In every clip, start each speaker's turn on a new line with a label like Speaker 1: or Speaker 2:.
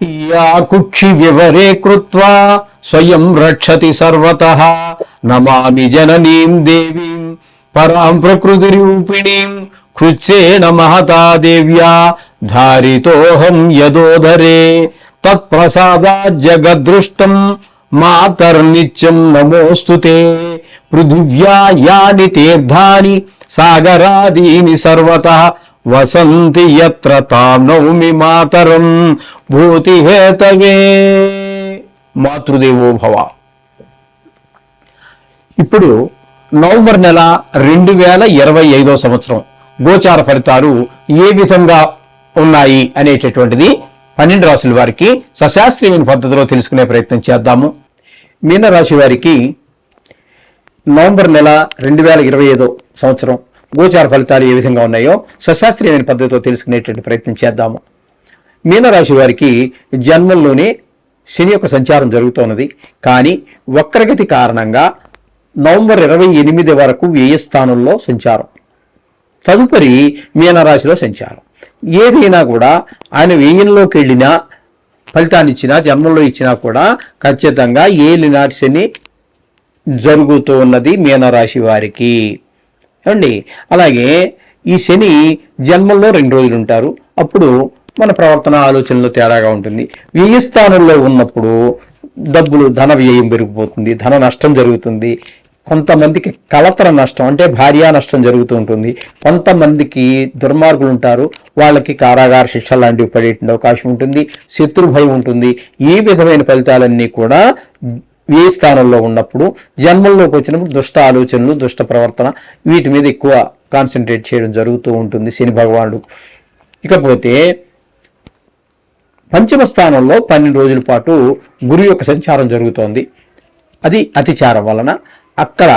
Speaker 1: या कुक्षि विवरे कृत्वा स्वयं रक्षति सर्वतः नमामि जननीं देवीं परां प्रकृतिरूपिणीं कृच्छेन महता देव्या धारितोऽहं यदोदरे तत्प्रसादात् जगद्दृष्टं मातर्नित्यं नमोऽस्तुते पृथिव्या यानि तीर्थानि सागरादीनि सर्वतः వసంతి యత్ర తాం నౌమి మాతరం భూతి హేతవే మాతృదేవో భవ. ఇప్పుడు నవంబర్ నెల 2025 సంవత్సరం గోచార ఫలితాలు ఏ విధంగా ఉన్నాయి అనేటటువంటిది 12 రాశుల వారికి సశాస్త్రీయమైన పద్ధతిలో తెలుసుకునే ప్రయత్నం చేద్దాము. మీనరాశి వారికి నవంబర్ నెల 2025 సంవత్సరం గోచార ఫలితాలు ఏ విధంగా ఉన్నాయో సశాస్త్రీయమైన పద్ధతితో తెలుసుకునేటువంటి ప్రయత్నం చేద్దాము. మీనరాశి వారికి జన్మంలోనే శని యొక్క సంచారం జరుగుతున్నది. కానీ వక్రగతి కారణంగా నవంబర్ 28 వరకు వ్యయ స్థానంలో సంచారం, తదుపరి మీనరాశిలో సంచారం. ఏదైనా కూడా ఆయన వ్యయంలోకి వెళ్ళినా ఫలితాన్ని ఇచ్చినా జన్మంలో ఇచ్చినా కూడా ఖచ్చితంగా ఏలినాటి శని జరుగుతూ ఉన్నది మీనరాశి వారికి అండి. అలాగే ఈ శని జన్మంలో 2 రోజులు ఉంటారు. అప్పుడు మన ప్రవర్తన ఆలోచనలో తేడాగా ఉంటుంది. వ్యయస్థానంలో ఉన్నప్పుడు డబ్బులు ధన వ్యయం పెరిగిపోతుంది, ధన నష్టం జరుగుతుంది. కొంతమందికి కలతర నష్టం అంటే భార్యా నష్టం జరుగుతూ ఉంటుంది. కొంతమందికి దుర్మార్గులు ఉంటారు, వాళ్ళకి కారాగార శిక్ష లాంటివి పడేటువంటి అవకాశం ఉంటుంది. శత్రు భయం ఉంటుంది. ఈ విధమైన ఫలితాలన్నీ కూడా ఏ స్థానంలో ఉన్నప్పుడు జన్మంలోకి వచ్చినప్పుడు దుష్ట ఆలోచనలు, దుష్ట ప్రవర్తన వీటి మీద ఎక్కువ కాన్సన్ట్రేట్ చేయడం జరుగుతూ ఉంటుంది శని భగవానుడు. ఇకపోతే పంచమ స్థానంలో 12 రోజుల పాటు గురు యొక్క సంచారం జరుగుతోంది. అది అతిచారం వలన అక్కడ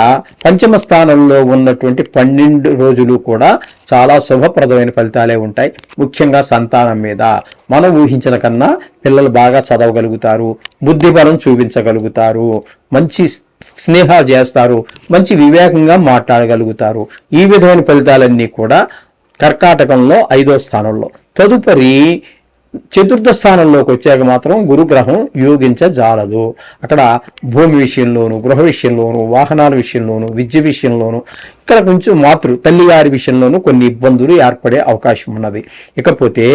Speaker 1: పంచమ స్థానంలో ఉన్నటువంటి 12 రోజులు కూడా చాలా శుభప్రదమైన ఫలితాలే ఉంటాయి. ముఖ్యంగా సంతానం మీద మనం ఊహించిన కన్నా పిల్లలు బాగా చదవగలుగుతారు, బుద్ధిబలం చూపించగలుగుతారు, మంచి స్నేహాలు చేస్తారు, మంచి వివేకంగా మాట్లాడగలుగుతారు. ఈ విధమైన ఫలితాలన్నీ కూడా కర్కాటకంలో 5వ స్థానంలో. తదుపరి చతుర్థ స్థానంలోకి వచ్చాక మాత్రం గురుగ్రహం యోగించజాలదు. అక్కడ భూమి విషయంలోను, గృహ విషయంలోను, వాహనాల విషయంలోను, విద్య విషయంలోను, ఇక్కడ కొంచెం తల్లిగారి విషయంలోనూ కొన్ని ఇబ్బందులు ఏర్పడే అవకాశం ఉన్నది. ఇకపోతే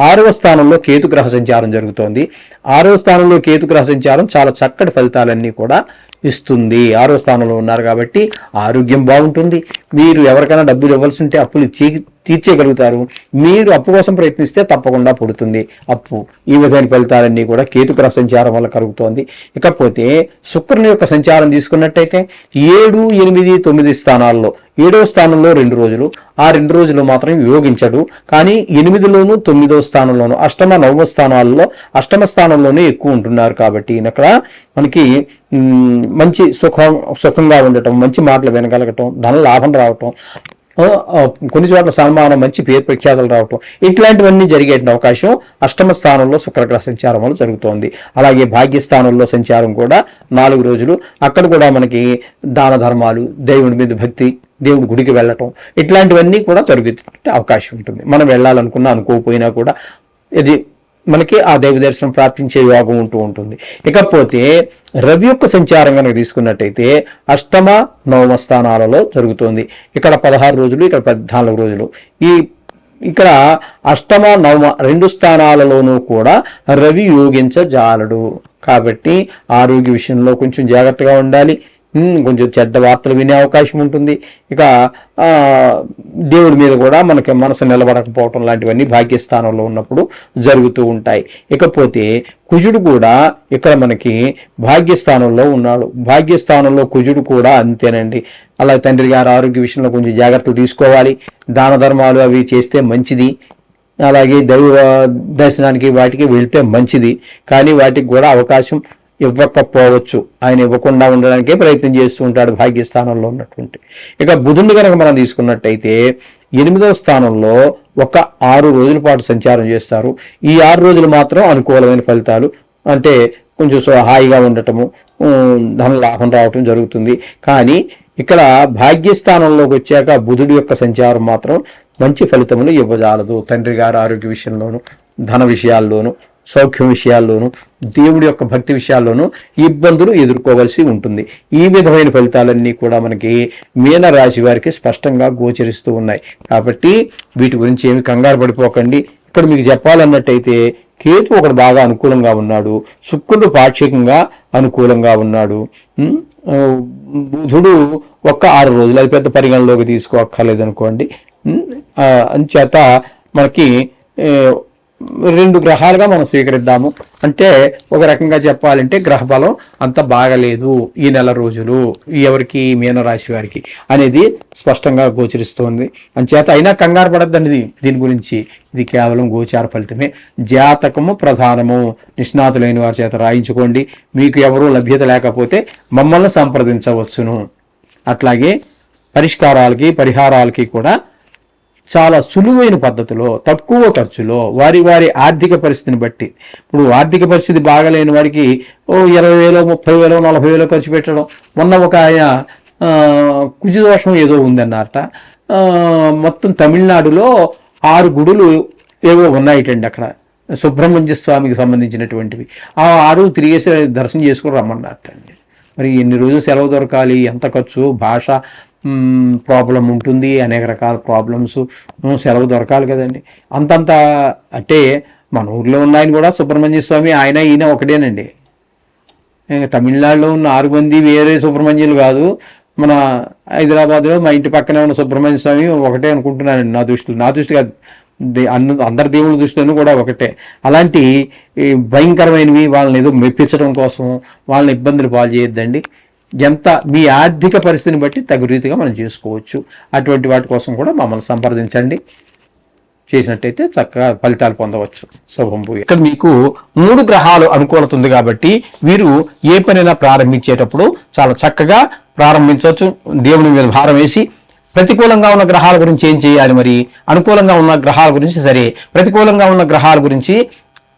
Speaker 1: 6వ స్థానంలో కేతుగ్రహ సంచారం జరుగుతోంది. 6వ స్థానంలో కేతుగ్రహ సంచారం చాలా చక్కటి ఫలితాలన్నీ కూడా ఇస్తుంది. 6వ స్థానంలో ఉన్నారు కాబట్టి ఆరోగ్యం బాగుంటుంది. మీరు ఎవరికైనా డబ్బులు ఇవ్వాల్సి ఉంటే అప్పులు తీర్చేయగలుగుతారు. మీరు అప్పు కోసం ప్రయత్నిస్తే తప్పకుండా పుడుతుంది అప్పు. ఈ విధమైన ఫలితాలన్నీ కూడా కేతుగ్రహ సంచారం వల్ల కలుగుతోంది. ఇకపోతే శుక్రుని యొక్క సంచారం తీసుకున్నట్టయితే 7, 8, 9 స్థానాల్లో 7వ స్థానంలో 2 రోజులు, ఆ 2 రోజులు మాత్రం యోగించడు. కానీ 8లోను 9వ స్థానంలోను అష్టమ 9వ స్థానాల్లో అష్టమ స్థానంలోనే ఎక్కువ ఉంటున్నారు. కాబట్టి ఇక్కడ మనకి మంచి సుఖంగా ఉండటం, మంచి మాటలు వినగలగటం, ధన లాభం రావటం, కొన్ని చోట్ల సన్మానం, మంచి పేరు ప్రఖ్యాతలు రావటం ఇట్లాంటివన్నీ జరిగే అవకాశం అష్టమ స్థానంలో శుక్రగ్రహ సంచారం వల్ల జరుగుతోంది. అలాగే భాగ్యస్థానంలో సంచారం కూడా 4 రోజులు. అక్కడ కూడా మనకి దాన ధర్మాలు, దేవుడి మీద భక్తి, దేవుడి గుడికి వెళ్ళటం ఇట్లాంటివన్నీ కూడా జరిగే అవకాశం ఉంటుంది. మనం వెళ్ళాలనుకున్నా అనుకోకపోయినా కూడా ఇది మనకి ఆ దైవ దర్శనం ప్రార్థించే యోగం ఉంటూ ఉంటుంది. ఇకపోతే రవి యొక్క సంచారం కనుక తీసుకున్నట్టయితే అష్టమ 9వ స్థానాలలో జరుగుతుంది. ఇక్కడ 16 రోజులు, ఇక్కడ 14 రోజులు. ఇక్కడ అష్టమ 9వ 2 స్థానాలలోనూ కూడా రవి యోగించజాలడు. కాబట్టి ఆరోగ్య విషయంలో కొంచెం జాగ్రత్తగా ఉండాలి. కొంచెం చెడ్డ వార్తలు వినే అవకాశం ఉంటుంది. ఇక దేవుడి మీద కూడా మనకి మనసు నిలబడకపోవటం లాంటివన్నీ భాగ్యస్థానంలో ఉన్నప్పుడు జరుగుతూ ఉంటాయి. ఇకపోతే కుజుడు కూడా ఇక్కడ మనకి భాగ్యస్థానంలో ఉన్నాడు. భాగ్యస్థానంలో కుజుడు కూడా అంతేనండి. అలా తండ్రి గారి ఆరోగ్య విషయంలో కొంచెం జాగ్రత్తలు తీసుకోవాలి. దాన ధర్మాలు అవి చేస్తే మంచిది. అలాగే దైవ దర్శనానికి వాటికి వెళ్తే మంచిది. కానీ వాటికి కూడా అవకాశం ఇవ్వకపోవచ్చు. ఆయన ఇవ్వకుండా ఉండడానికే ప్రయత్నం చేస్తూ ఉంటాడు భాగ్యస్థానంలో ఉన్నటువంటి. ఇక బుధుని కనుక మనం తీసుకున్నట్టయితే 8వ స్థానంలో ఒక 6 రోజుల పాటు సంచారం చేస్తారు. ఈ 6 రోజులు మాత్రం అనుకూలమైన ఫలితాలు, అంటే కొంచెం హాయిగా ఉండటము, ధన లాభం రావటం జరుగుతుంది. కానీ ఇక్కడ భాగ్యస్థానంలోకి వచ్చాక బుధుడి యొక్క సంచారం మాత్రం మంచి ఫలితములు ఇవ్వజాలదు. తండ్రి గారి ఆరోగ్య విషయంలోను, ధన విషయాల్లోనూ సౌఖ్యం విషయాల్లోనూ దేవుడి యొక్క భక్తి విషయాల్లోనూ ఇబ్బందులు ఎదుర్కోవాల్సి ఉంటుంది. ఈ విధమైన ఫలితాలన్నీ కూడా మనకి మీన రాశి వారికి స్పష్టంగా గోచరిస్తూ ఉన్నాయి. కాబట్టి వీటి గురించి ఏమి కంగారు పడిపోకండి. ఇక్కడ మీకు చెప్పాలన్నట్టయితే కేతు ఒకడు బాగా అనుకూలంగా ఉన్నాడు, శుక్రుడు పాక్షికంగా అనుకూలంగా ఉన్నాడు, బుధుడు ఒక్క 6 రోజులు, అది పెద్ద పరిగణలోకి తీసుకోక్కర్లేదు అనుకోండి. అంచేత మనకి 2 గ్రహాలుగా మనం స్వీకరిద్దాము. అంటే ఒక రకంగా చెప్పాలంటే గ్రహ బలం అంత బాగలేదు ఈ నెల రోజులు ఎవరికి, మీనరాశి వారికి అనేది స్పష్టంగా గోచరిస్తోంది. అంచేత అయినా కంగారు పడద్దండి దీని గురించి. ఇది కేవలం గోచార ఫలితమే. జాతకము ప్రధానము. నిష్ణాతులైన వారి చేత రాయించుకోండి. మీకు ఎవరూ లభ్యత లేకపోతే మమ్మల్ని సంప్రదించవచ్చును. అట్లాగే పరిహారాలకి కూడా చాలా సులువైన పద్ధతిలో, తక్కువ ఖర్చులో, వారి ఆర్థిక పరిస్థితిని బట్టి. ఇప్పుడు ఆర్థిక పరిస్థితి బాగలేని వాడికి 20,000, 30,000, 40,000 ఖర్చు పెట్టడం. మొన్న ఒక ఆయన కుజదోషం ఏదో ఉందన్నారట. మొత్తం తమిళనాడులో 6 గుడులు ఏవో ఉన్నాయిటండి అక్కడ, సుబ్రహ్మణ్య స్వామికి సంబంధించినటువంటివి. ఆ 6 తిరిగేసి దర్శనం చేసుకుని రమ్మన్నారటండి. మరి ఎన్ని రోజులు సెలవు దొరకాలి, ఎంత ఖర్చు, భాష ప్రాబ్లం ఉంటుంది, అనేక రకాల ప్రాబ్లమ్స్, సెలవు దొరకాలి కదండి. అంతంత అంటే మన ఊర్లో ఉన్నాయని కూడా సుబ్రహ్మణ్య స్వామి ఈయన ఒకటేనండి. తమిళనాడులో ఉన్న 6 మంది వేరే సుబ్రహ్మణ్యులు కాదు. మన హైదరాబాద్లో మా ఇంటి పక్కనే ఉన్న సుబ్రహ్మణ్య స్వామి ఒకటే అనుకుంటున్నానండి. నా దృష్టి కాదు, అందరి దేవుళ్ళ దృష్టిలోనూ కూడా ఒకటే. అలాంటి భయంకరమైనవి వాళ్ళని ఏదో మెప్పించడం కోసం వాళ్ళని ఇబ్బందులు పాలు చేయొద్దండి. ఎంత మీ ఆర్థిక పరిస్థితిని బట్టి తగు రీతిగా మనం చేసుకోవచ్చు. అటువంటి వాటి కోసం కూడా మమ్మల్ని సంప్రదించండి. చేసినట్టయితే చక్కగా ఫలితాలు పొందవచ్చు. శుభం భూయ. ఇక్కడ మీకు 3 గ్రహాలు అనుకూలత ఉంది కాబట్టి వీరు ఏ పనైనా ప్రారంభించేటప్పుడు చాలా చక్కగా ప్రారంభించవచ్చు. దేవుని మీద భారం వేసి ప్రతికూలంగా ఉన్న గ్రహాల గురించి ఏం చేయాలి, మరి అనుకూలంగా ఉన్న గ్రహాల గురించి సరే, ప్రతికూలంగా ఉన్న గ్రహాల గురించి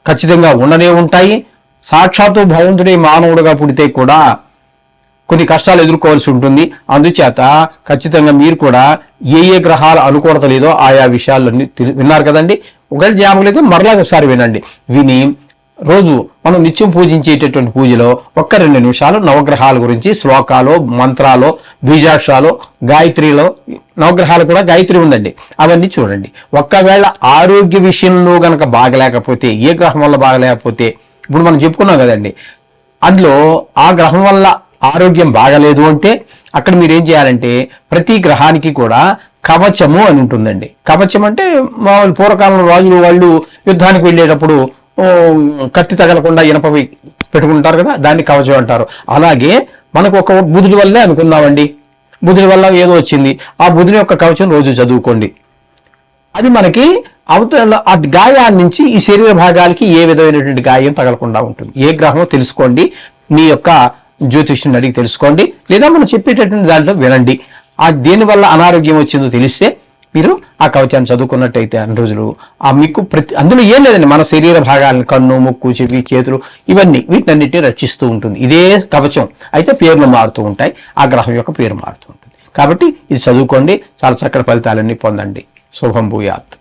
Speaker 1: ఖచ్చితంగా ఉండనే ఉంటాయి. సాక్షాత్తు భగవంతుడే మానవుడుగా పుడితే కూడా కొన్ని కష్టాలు ఎదుర్కోవాల్సి ఉంటుంది. అందుచేత ఖచ్చితంగా మీరు కూడా ఏ గ్రహాల అనుకూలత లేదో ఆయా విషయాలన్నీ విన్నారు కదండి. ఒకవేళ జ్ఞాపకం అయితే మరలా ఒకసారి వినండి. విని రోజు మనం నిత్యం పూజించేటటువంటి పూజలో 1-2 నిమిషాలు నవగ్రహాల గురించి శ్లోకాలు, మంత్రాలు, బీజాక్షరాలు, గాయత్రిలో నవగ్రహాలు కూడా గాయత్రి ఉందండి, అవన్నీ చూడండి. ఒక్కవేళ ఆరోగ్య విషయంలో గనక బాగలేకపోతే, ఏ గ్రహం వల్ల బాగలేకపోతే, ఇప్పుడు మనం చెప్పుకున్నాం కదండి, అందులో ఆ గ్రహం వల్ల ఆరోగ్యం బాగలేదు అంటే అక్కడ మీరు ఏం చేయాలంటే ప్రతి గ్రహానికి కూడా కవచము అని ఉంటుందండి. కవచం అంటే మామూలు పూర్వకాలంలో రాజులు వాళ్ళు యుద్ధానికి వెళ్ళేటప్పుడు కత్తి తగలకుండా ఇనపవి పెట్టుకుంటారు కదా, దాన్ని కవచం అంటారు. అలాగే మనకు ఒక బుధుడి వల్లే అనుకుందామండి, బుధుడి వల్ల ఏదో వచ్చింది, ఆ బుధుని యొక్క కవచం రోజు చదువుకోండి. అది మనకి అవతల ఆ గాయాల నుంచి ఈ శరీర భాగాలకి ఏ విధమైనటువంటి గాయం తగలకుండా ఉంటుంది. ఏ గ్రహమో తెలుసుకోండి, మీ యొక్క జ్యోతిష్యుని అడిగి తెలుసుకోండి, లేదా మనం చెప్పేటటువంటి దాంట్లో వినండి. ఆ దేనివల్ల అనారోగ్యం వచ్చిందో తెలిస్తే మీరు ఆ కవచాన్ని చదువుకున్నట్టయితే అన్ని రోజులు మీకు అందులో ఏం లేదండి, మన శరీర భాగాలను కన్ను, ముక్కు, చెవి, చేతులు ఇవన్నీ వీటినన్నిటిని రక్షిస్తూ ఉంటుంది. ఇదే కవచం. అయితే పేర్లు మారుతూ ఉంటాయి, ఆ గ్రహం యొక్క పేరు మారుతూ ఉంటుంది. కాబట్టి ఇది చదువుకోండి, చాలా చక్కటి ఫలితాలన్నీ పొందండి. శుభం భూయాత్.